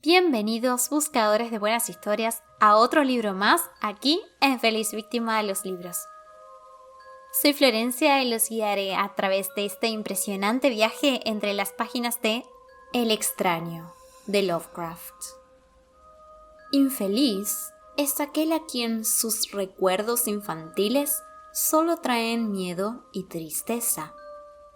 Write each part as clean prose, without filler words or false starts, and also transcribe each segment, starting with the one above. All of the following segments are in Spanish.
Bienvenidos, buscadores de buenas historias, a otro libro más aquí en Feliz Víctima de los Libros. Soy Florencia y los guiaré a través de este impresionante viaje entre las páginas de El extraño, de Lovecraft. Infeliz es aquel a quien sus recuerdos infantiles solo traen miedo y tristeza.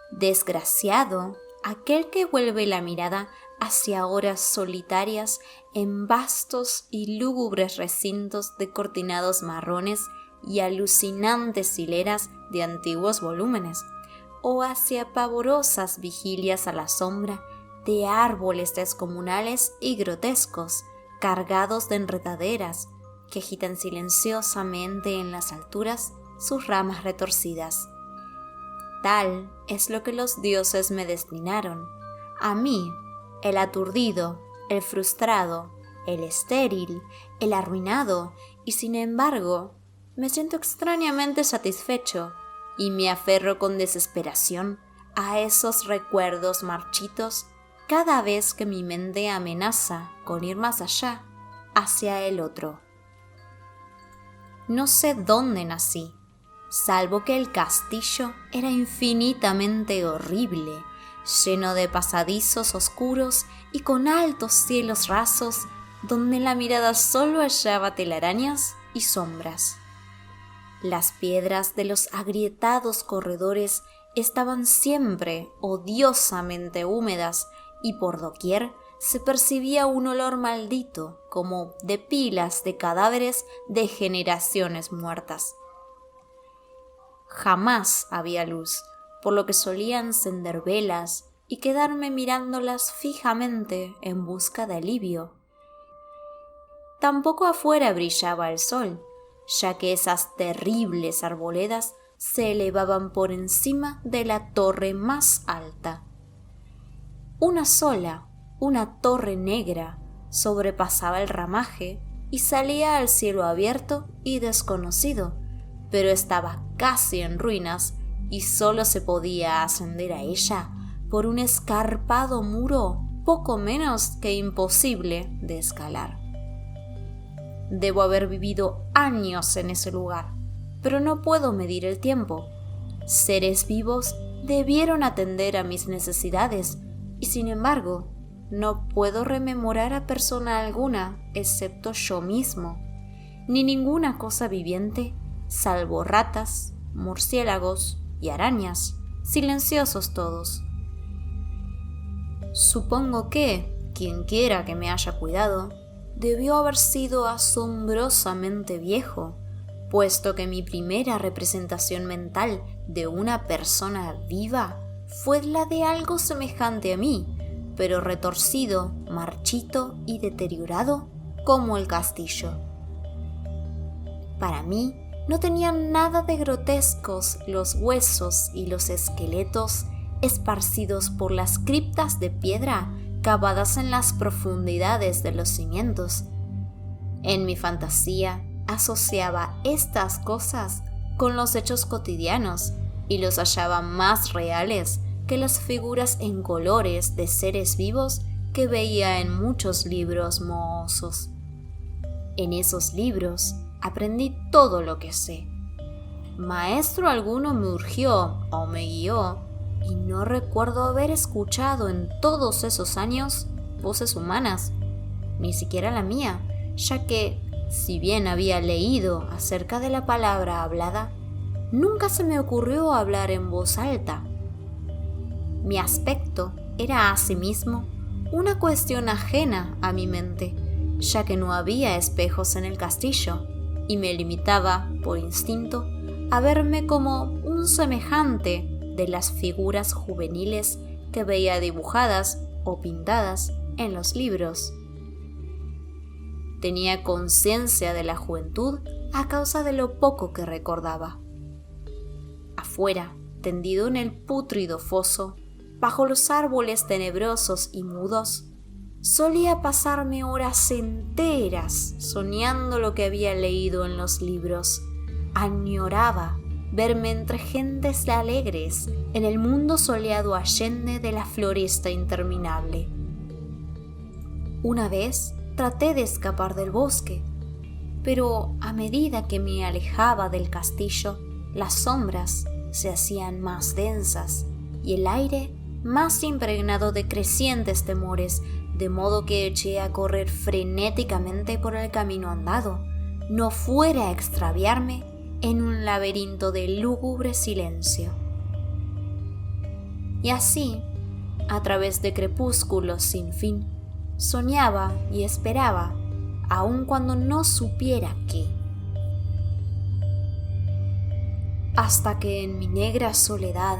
Desgraciado, aquel que vuelve la mirada hacia horas solitarias en vastos y lúgubres recintos de cortinados marrones y alucinantes hileras de antiguos volúmenes, o hacia pavorosas vigilias a la sombra de árboles descomunales y grotescos, cargados de enredaderas, que agitan silenciosamente en las alturas sus ramas retorcidas. Tal es lo que los dioses me destinaron. A mí, el aturdido, el frustrado, el estéril, el arruinado, y sin embargo, me siento extrañamente satisfecho y me aferro con desesperación a esos recuerdos marchitos cada vez que mi mente amenaza con ir más allá, hacia el otro. No sé dónde nací, salvo que el castillo era infinitamente horrible, lleno de pasadizos oscuros y con altos cielos rasos, donde la mirada solo hallaba telarañas y sombras. Las piedras de los agrietados corredores estaban siempre odiosamente húmedas y por doquier se percibía un olor maldito como de pilas de cadáveres de generaciones muertas. Jamás había luz, por lo que solía encender velas y quedarme mirándolas fijamente en busca de alivio. Tampoco afuera brillaba el sol, ya que esas terribles arboledas se elevaban por encima de la torre más alta. Una sola, una torre negra, sobrepasaba el ramaje y salía al cielo abierto y desconocido, pero estaba casi en ruinas y solo se podía ascender a ella por un escarpado muro poco menos que imposible de escalar. Debo haber vivido años en ese lugar, pero no puedo medir el tiempo. Seres vivos debieron atender a mis necesidades y sin embargo no puedo rememorar a persona alguna excepto yo mismo, ni ninguna cosa viviente salvo ratas, murciélagos y arañas, silenciosos todos. Supongo que, quienquiera que me haya cuidado, debió haber sido asombrosamente viejo, puesto que mi primera representación mental de una persona viva fue la de algo semejante a mí, pero retorcido, marchito y deteriorado como el castillo. Para mí, no tenían nada de grotescos los huesos y los esqueletos esparcidos por las criptas de piedra cavadas en las profundidades de los cimientos. En mi fantasía asociaba estas cosas con los hechos cotidianos y los hallaba más reales que las figuras en colores de seres vivos que veía en muchos libros mohosos. En esos libros aprendí todo lo que sé. Maestro alguno me urgió o me guió, y no recuerdo haber escuchado en todos esos años voces humanas, ni siquiera la mía, ya que, si bien había leído acerca de la palabra hablada, nunca se me ocurrió hablar en voz alta. Mi aspecto era asimismo una cuestión ajena a mi mente, ya que no había espejos en el castillo, y me limitaba, por instinto, a verme como un semejante de las figuras juveniles que veía dibujadas o pintadas en los libros. Tenía conciencia de la juventud a causa de lo poco que recordaba. Afuera, tendido en el pútrido foso, bajo los árboles tenebrosos y mudos, solía pasarme horas enteras soñando lo que había leído en los libros. Añoraba verme entre gentes alegres en el mundo soleado allende de la floresta interminable. Una vez traté de escapar del bosque, pero a medida que me alejaba del castillo, las sombras se hacían más densas y el aire más impregnado de crecientes temores, de modo que eché a correr frenéticamente por el camino andado, no fuera a extraviarme en un laberinto de lúgubre silencio. Y así, a través de crepúsculos sin fin, soñaba y esperaba, aun cuando no supiera qué. Hasta que en mi negra soledad,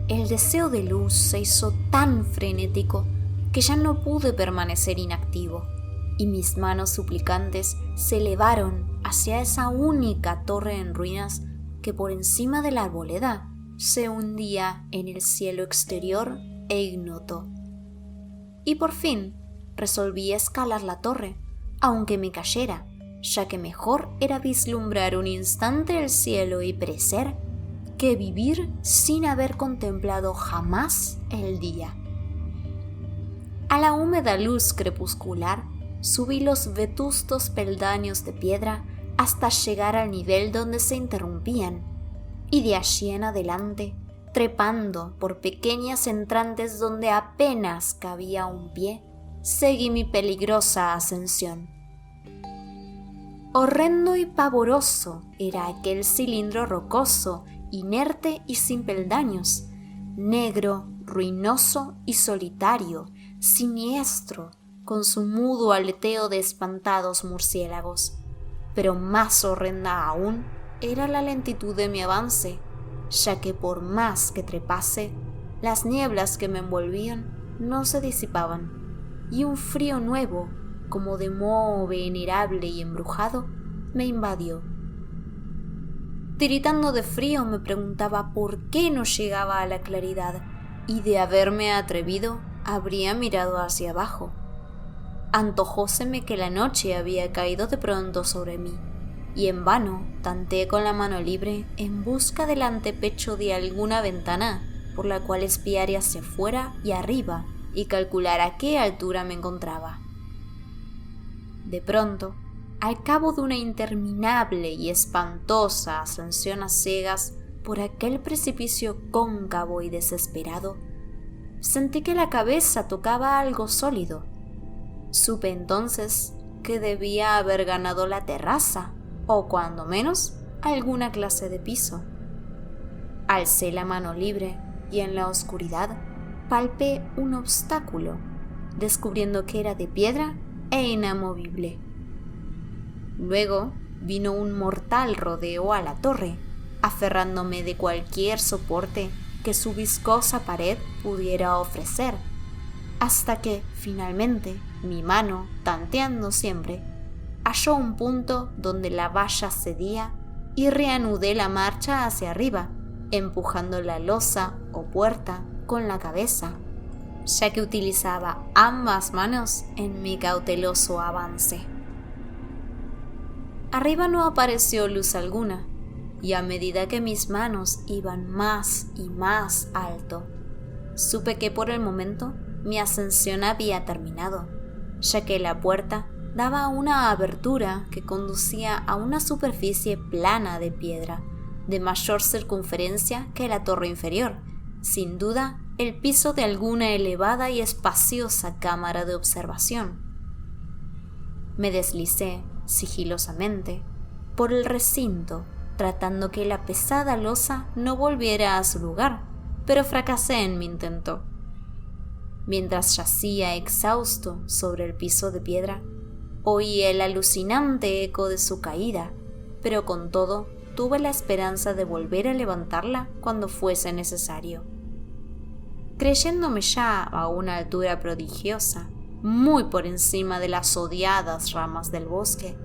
el deseo de luz se hizo tan frenético que ya no pude permanecer inactivo, y mis manos suplicantes se elevaron hacia esa única torre en ruinas que por encima de la arboleda se hundía en el cielo exterior e ignoto. Y por fin resolví escalar la torre, aunque me cayera, ya que mejor era vislumbrar un instante el cielo y perecer que vivir sin haber contemplado jamás el día. A la húmeda luz crepuscular subí los vetustos peldaños de piedra hasta llegar al nivel donde se interrumpían, y de allí en adelante, trepando por pequeñas entrantes donde apenas cabía un pie, seguí mi peligrosa ascensión. Horrendo y pavoroso era aquel cilindro rocoso, inerte y sin peldaños, negro, ruinoso y solitario, siniestro, con su mudo aleteo de espantados murciélagos. Pero más horrenda aún era la lentitud de mi avance, ya que por más que trepase, las nieblas que me envolvían no se disipaban, y un frío nuevo, como de moho venerable y embrujado, me invadió. Tiritando de frío me preguntaba por qué no llegaba a la claridad, y de haberme atrevido, habría mirado hacia abajo. Antojóseme que la noche había caído de pronto sobre mí, y en vano tanteé con la mano libre en busca del antepecho de alguna ventana por la cual espiar hacia afuera y arriba y calcular a qué altura me encontraba. De pronto, al cabo de una interminable y espantosa ascensión a ciegas por aquel precipicio cóncavo y desesperado, sentí que la cabeza tocaba algo sólido. Supe entonces que debía haber ganado la terraza, o cuando menos, alguna clase de piso. Alcé la mano libre y en la oscuridad palpé un obstáculo, descubriendo que era de piedra e inamovible. Luego vino un mortal rodeo a la torre, aferrándome de cualquier soporte que su viscosa pared pudiera ofrecer, hasta que, finalmente, mi mano, tanteando siempre, halló un punto donde la valla cedía y reanudé la marcha hacia arriba, empujando la losa o puerta con la cabeza, ya que utilizaba ambas manos en mi cauteloso avance. Arriba no apareció luz alguna, y a medida que mis manos iban más y más alto, supe que por el momento mi ascensión había terminado, ya que la puerta daba a una abertura que conducía a una superficie plana de piedra, de mayor circunferencia que la torre inferior, sin duda el piso de alguna elevada y espaciosa cámara de observación. Me deslicé sigilosamente por el recinto, tratando que la pesada losa no volviera a su lugar, pero fracasé en mi intento. Mientras yacía exhausto sobre el piso de piedra, oí el alucinante eco de su caída, pero con todo tuve la esperanza de volver a levantarla cuando fuese necesario. Creyéndome ya a una altura prodigiosa, muy por encima de las odiadas ramas del bosque,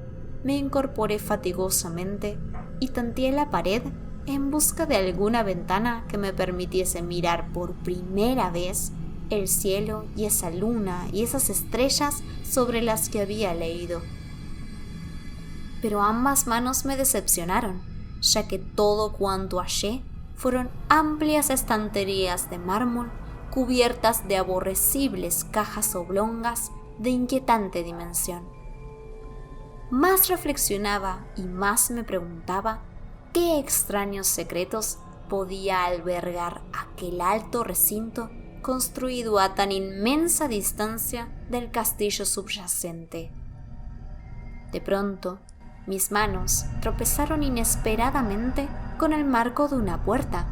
me incorporé fatigosamente y tanteé la pared en busca de alguna ventana que me permitiese mirar por primera vez el cielo y esa luna y esas estrellas sobre las que había leído. Pero ambas manos me decepcionaron, ya que todo cuanto hallé fueron amplias estanterías de mármol cubiertas de aborrecibles cajas oblongas de inquietante dimensión. Más reflexionaba y más me preguntaba qué extraños secretos podía albergar aquel alto recinto construido a tan inmensa distancia del castillo subyacente. De pronto, mis manos tropezaron inesperadamente con el marco de una puerta,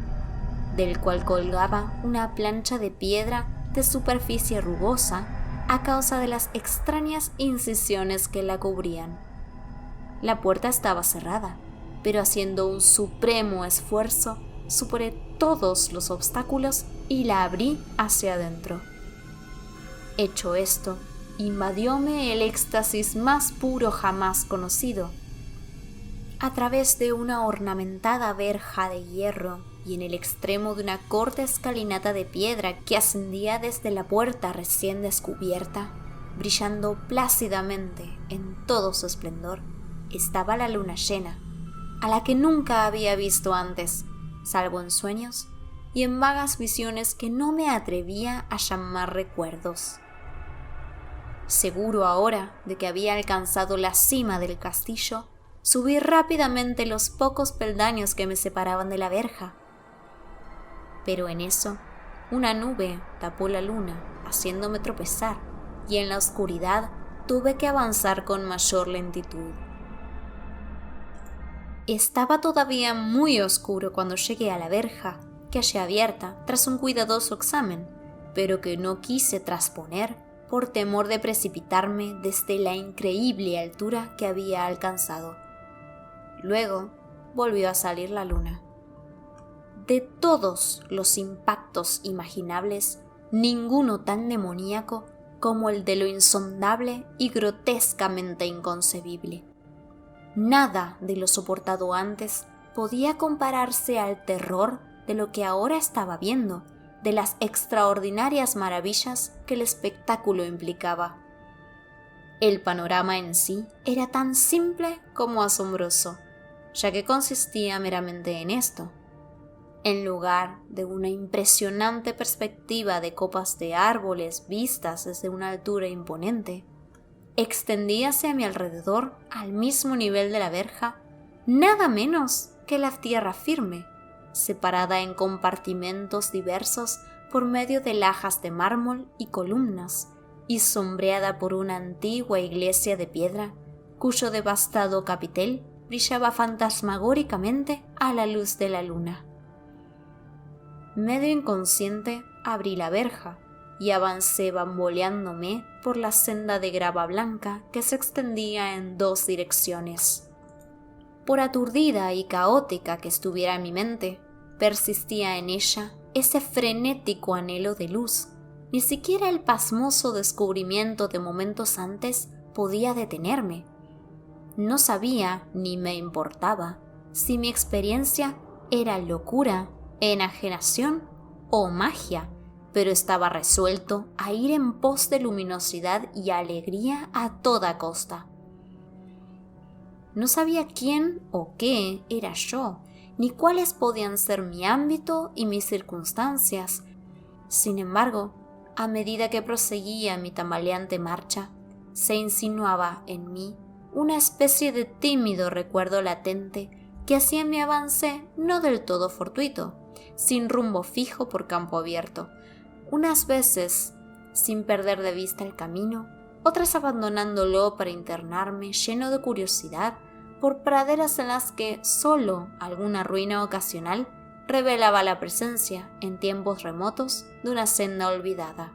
del cual colgaba una plancha de piedra de superficie rugosa a causa de las extrañas incisiones que la cubrían. La puerta estaba cerrada, pero haciendo un supremo esfuerzo, superé todos los obstáculos y la abrí hacia adentro. Hecho esto, invadióme el éxtasis más puro jamás conocido. A través de una ornamentada verja de hierro y en el extremo de una corta escalinata de piedra que ascendía desde la puerta recién descubierta, brillando plácidamente en todo su esplendor, estaba la luna llena, a la que nunca había visto antes, salvo en sueños y en vagas visiones que no me atrevía a llamar recuerdos. Seguro ahora de que había alcanzado la cima del castillo, subí rápidamente los pocos peldaños que me separaban de la verja. Pero en eso, una nube tapó la luna, haciéndome tropezar, y en la oscuridad tuve que avanzar con mayor lentitud. Estaba todavía muy oscuro cuando llegué a la verja, que hallé abierta tras un cuidadoso examen, pero que no quise trasponer por temor de precipitarme desde la increíble altura que había alcanzado. Luego volvió a salir la luna. De todos los impactos imaginables, ninguno tan demoníaco como el de lo insondable y grotescamente inconcebible. Nada de lo soportado antes podía compararse al terror de lo que ahora estaba viendo, de las extraordinarias maravillas que el espectáculo implicaba. El panorama en sí era tan simple como asombroso, ya que consistía meramente en esto. En lugar de una impresionante perspectiva de copas de árboles vistas desde una altura imponente, extendíase a mi alrededor, al mismo nivel de la verja, nada menos que la tierra firme, separada en compartimentos diversos por medio de lajas de mármol y columnas, y sombreada por una antigua iglesia de piedra, cuyo devastado capitel brillaba fantasmagóricamente a la luz de la luna. Medio inconsciente abrí la verja y avancé bamboleándome por la senda de grava blanca que se extendía en dos direcciones. Por aturdida y caótica que estuviera mi mente, persistía en ella ese frenético anhelo de luz. Ni siquiera el pasmoso descubrimiento de momentos antes podía detenerme. No sabía, ni me importaba, si mi experiencia era locura, enajenación o magia, pero estaba resuelto a ir en pos de luminosidad y alegría a toda costa. No sabía quién o qué era yo, ni cuáles podían ser mi ámbito y mis circunstancias. Sin embargo, a medida que proseguía mi tambaleante marcha, se insinuaba en mí una especie de tímido recuerdo latente que hacía mi avance no del todo fortuito, sin rumbo fijo por campo abierto, unas veces sin perder de vista el camino, otras abandonándolo para internarme lleno de curiosidad por praderas en las que solo alguna ruina ocasional revelaba la presencia, en tiempos remotos, de una senda olvidada.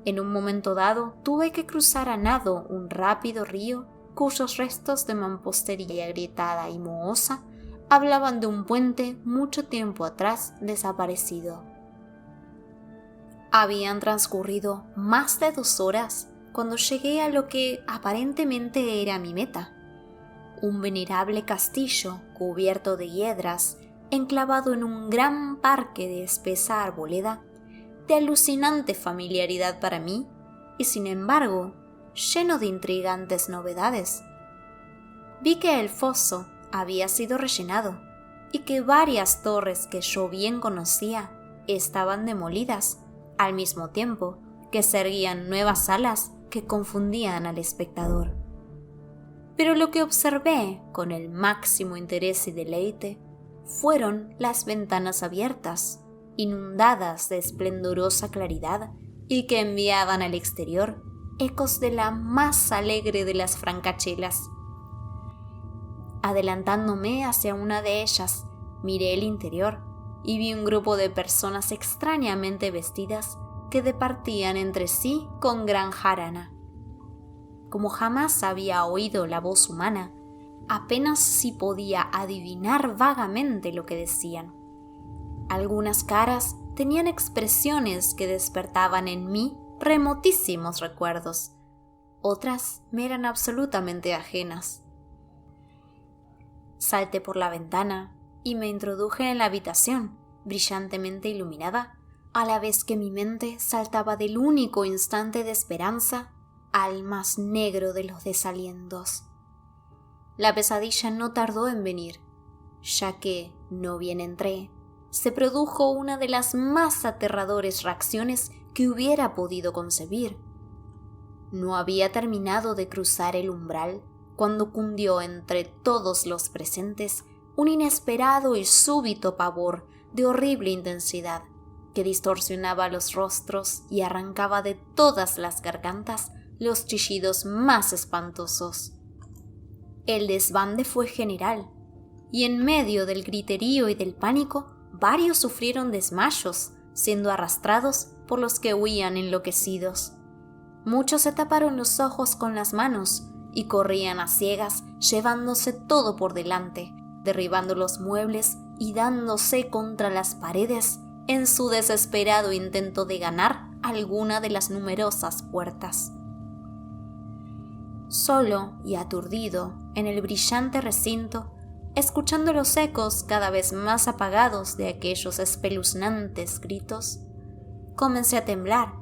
En un momento dado tuve que cruzar a nado un rápido río cuyos restos de mampostería agrietada y mohosa hablaban de un puente mucho tiempo atrás desaparecido. Habían transcurrido más de 2 horas cuando llegué a lo que aparentemente era mi meta, un venerable castillo cubierto de hiedras, enclavado en un gran parque de espesa arboleda, de alucinante familiaridad para mí y sin embargo lleno de intrigantes novedades. Vi que el foso había sido rellenado y que varias torres que yo bien conocía estaban demolidas, al mismo tiempo que se erguían nuevas alas que confundían al espectador. Pero lo que observé con el máximo interés y deleite fueron las ventanas abiertas, inundadas de esplendorosa claridad y que enviaban al exterior ecos de la más alegre de las francachelas. Adelantándome hacia una de ellas, miré el interior y vi un grupo de personas extrañamente vestidas que departían entre sí con gran jarana. Como jamás había oído la voz humana, apenas si podía adivinar vagamente lo que decían. Algunas caras tenían expresiones que despertaban en mí remotísimos recuerdos. Otras me eran absolutamente ajenas. Salté por la ventana y me introduje en la habitación, brillantemente iluminada, a la vez que mi mente saltaba del único instante de esperanza al más negro de los desalientos. La pesadilla no tardó en venir, ya que, no bien entré, se produjo una de las más aterradoras reacciones que hubiera podido concebir. No había terminado de cruzar el umbral cuando cundió entre todos los presentes un inesperado y súbito pavor de horrible intensidad que distorsionaba los rostros y arrancaba de todas las gargantas los chillidos más espantosos. El desbande fue general, y en medio del griterío y del pánico, varios sufrieron desmayos, siendo arrastrados por los que huían enloquecidos. Muchos se taparon los ojos con las manos y corrían a ciegas, llevándose todo por delante, derribando los muebles y dándose contra las paredes en su desesperado intento de ganar alguna de las numerosas puertas. Solo y aturdido en el brillante recinto, escuchando los ecos cada vez más apagados de aquellos espeluznantes gritos, comencé a temblar,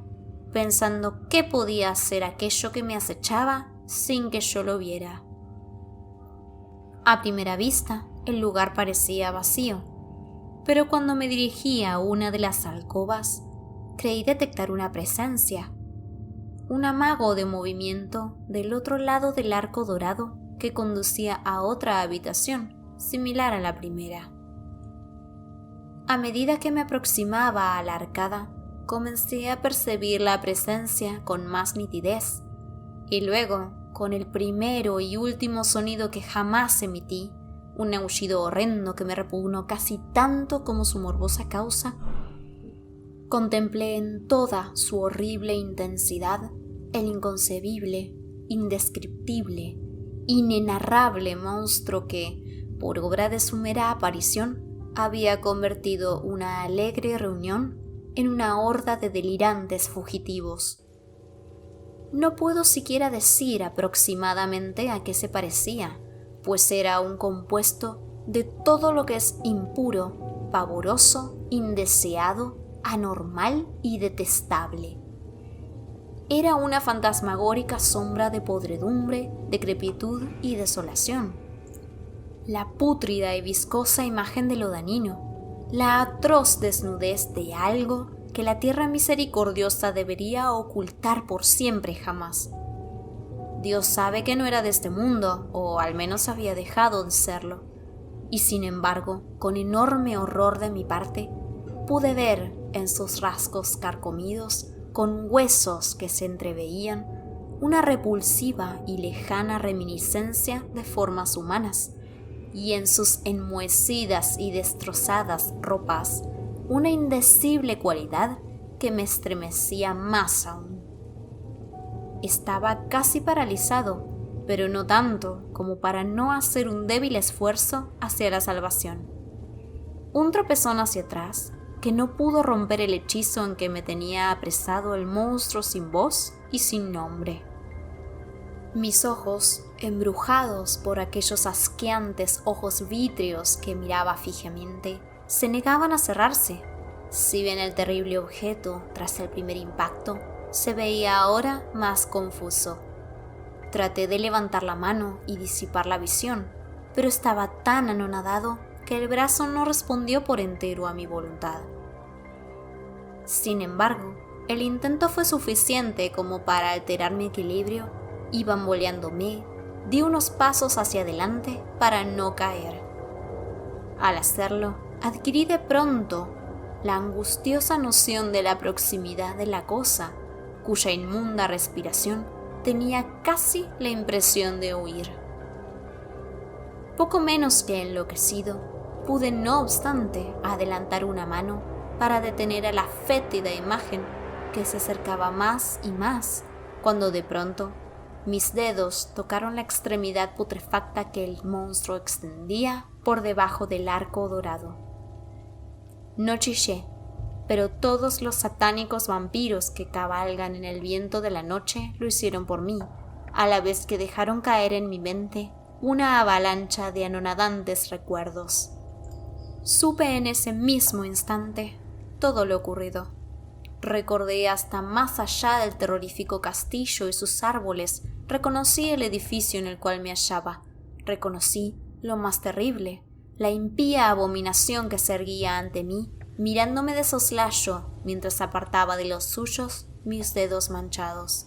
pensando qué podía ser aquello que me acechaba sin que yo lo viera. A primera vista, el lugar parecía vacío, pero cuando me dirigí a una de las alcobas, creí detectar una presencia, un amago de movimiento del otro lado del arco dorado que conducía a otra habitación, similar a la primera. A medida que me aproximaba a la arcada, comencé a percibir la presencia con más nitidez, y luego, con el primero y último sonido que jamás emití, un aullido horrendo que me repugnó casi tanto como su morbosa causa, contemplé en toda su horrible intensidad el inconcebible, indescriptible, inenarrable monstruo que, por obra de su mera aparición, había convertido una alegre reunión en una horda de delirantes fugitivos. No puedo siquiera decir aproximadamente a qué se parecía, pues era un compuesto de todo lo que es impuro, pavoroso, indeseado, anormal y detestable. Era una fantasmagórica sombra de podredumbre, decrepitud y desolación. La pútrida y viscosa imagen de lo dañino, la atroz desnudez de algo que la tierra misericordiosa debería ocultar por siempre jamás. Dios sabe que no era de este mundo, o al menos había dejado de serlo, y sin embargo, con enorme horror de mi parte, pude ver en sus rasgos carcomidos, con huesos que se entreveían, una repulsiva y lejana reminiscencia de formas humanas, y en sus enmohecidas y destrozadas ropas, una indecible cualidad que me estremecía más aún. Estaba casi paralizado, pero no tanto como para no hacer un débil esfuerzo hacia la salvación. Un tropezón hacia atrás, que no pudo romper el hechizo en que me tenía apresado el monstruo sin voz y sin nombre. Mis ojos, embrujados por aquellos asqueantes ojos vítreos que miraba fijamente, se negaban a cerrarse, si bien el terrible objeto, tras el primer impacto, se veía ahora más confuso. Traté de levantar la mano y disipar la visión, pero estaba tan anonadado que el brazo no respondió por entero a mi voluntad. Sin embargo, El intento fue suficiente como para alterar mi equilibrio y bamboleándome, di unos pasos hacia adelante para no caer. Al hacerlo, adquirí de pronto la angustiosa noción de la proximidad de la cosa, cuya inmunda respiración tenía casi la impresión de huir. Poco menos que enloquecido, pude no obstante adelantar una mano para detener a la fétida imagen que se acercaba más y más, cuando de pronto mis dedos tocaron la extremidad putrefacta que el monstruo extendía por debajo del arco dorado. No chillé, pero todos los satánicos vampiros que cabalgan en el viento de la noche lo hicieron por mí, a la vez que dejaron caer en mi mente una avalancha de anonadantes recuerdos. Supe en ese mismo instante todo lo ocurrido. Recordé hasta más allá del terrorífico castillo y sus árboles. Reconocí el edificio en el cual me hallaba. Reconocí lo más terrible, la impía abominación que se erguía ante mí, mirándome de soslayo mientras apartaba de los suyos mis dedos manchados.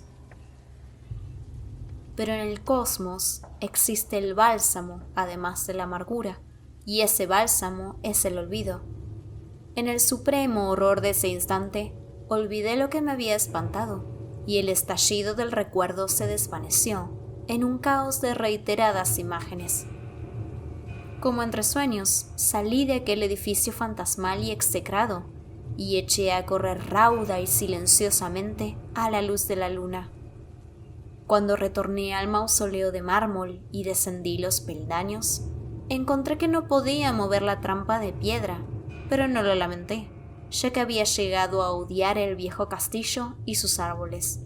Pero en el cosmos existe el bálsamo, además de la amargura, y ese bálsamo es el olvido. En el supremo horror de ese instante, olvidé lo que me había espantado, y el estallido del recuerdo se desvaneció en un caos de reiteradas imágenes. Como entre sueños, salí de aquel edificio fantasmal y execrado, y eché a correr rauda y silenciosamente a la luz de la luna. Cuando retorné al mausoleo de mármol y descendí los peldaños, encontré que no podía mover la trampa de piedra, pero no lo lamenté, ya que había llegado a odiar el viejo castillo y sus árboles.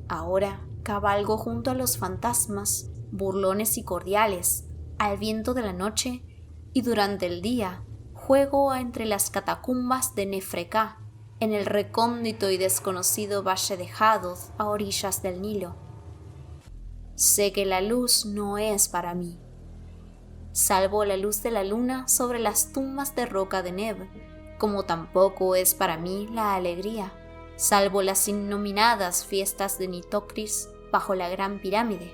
Ahora cabalgo junto a los fantasmas, burlones y cordiales, al viento de la noche, y durante el día juego entre las catacumbas de Nefrecá, en el recóndito y desconocido valle de Hadoth a orillas del Nilo. Sé que la luz no es para mí, salvo la luz de la luna sobre las tumbas de roca de Neb, como tampoco es para mí la alegría, salvo las innominadas fiestas de Nitocris bajo la gran pirámide.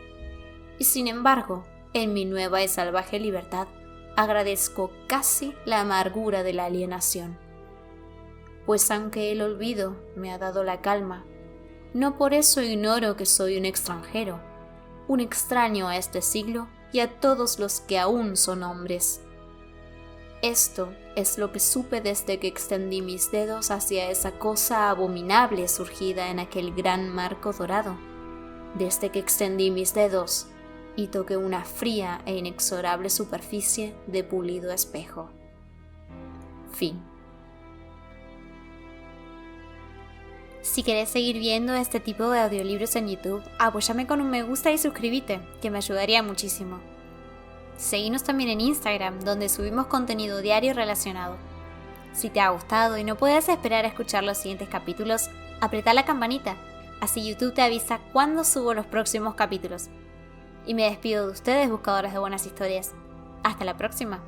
Y sin embargo, en mi nueva y salvaje libertad, agradezco casi la amargura de la alienación. Pues aunque el olvido me ha dado la calma, no por eso ignoro que soy un extranjero, un extraño a este siglo y a todos los que aún son hombres. Esto es lo que supe desde que extendí mis dedos hacia esa cosa abominable surgida en aquel gran marco dorado, desde que extendí mis dedos y toqué una fría e inexorable superficie de pulido espejo. Fin. Si querés seguir viendo este tipo de audiolibros en YouTube, apóyame con un me gusta y suscríbete, que me ayudaría muchísimo. Seguinos también en Instagram, donde subimos contenido diario relacionado. Si te ha gustado y no puedes esperar a escuchar los siguientes capítulos, apretá la campanita, así YouTube te avisa cuando subo los próximos capítulos. Y me despido de ustedes, buscadores de buenas historias. Hasta la próxima.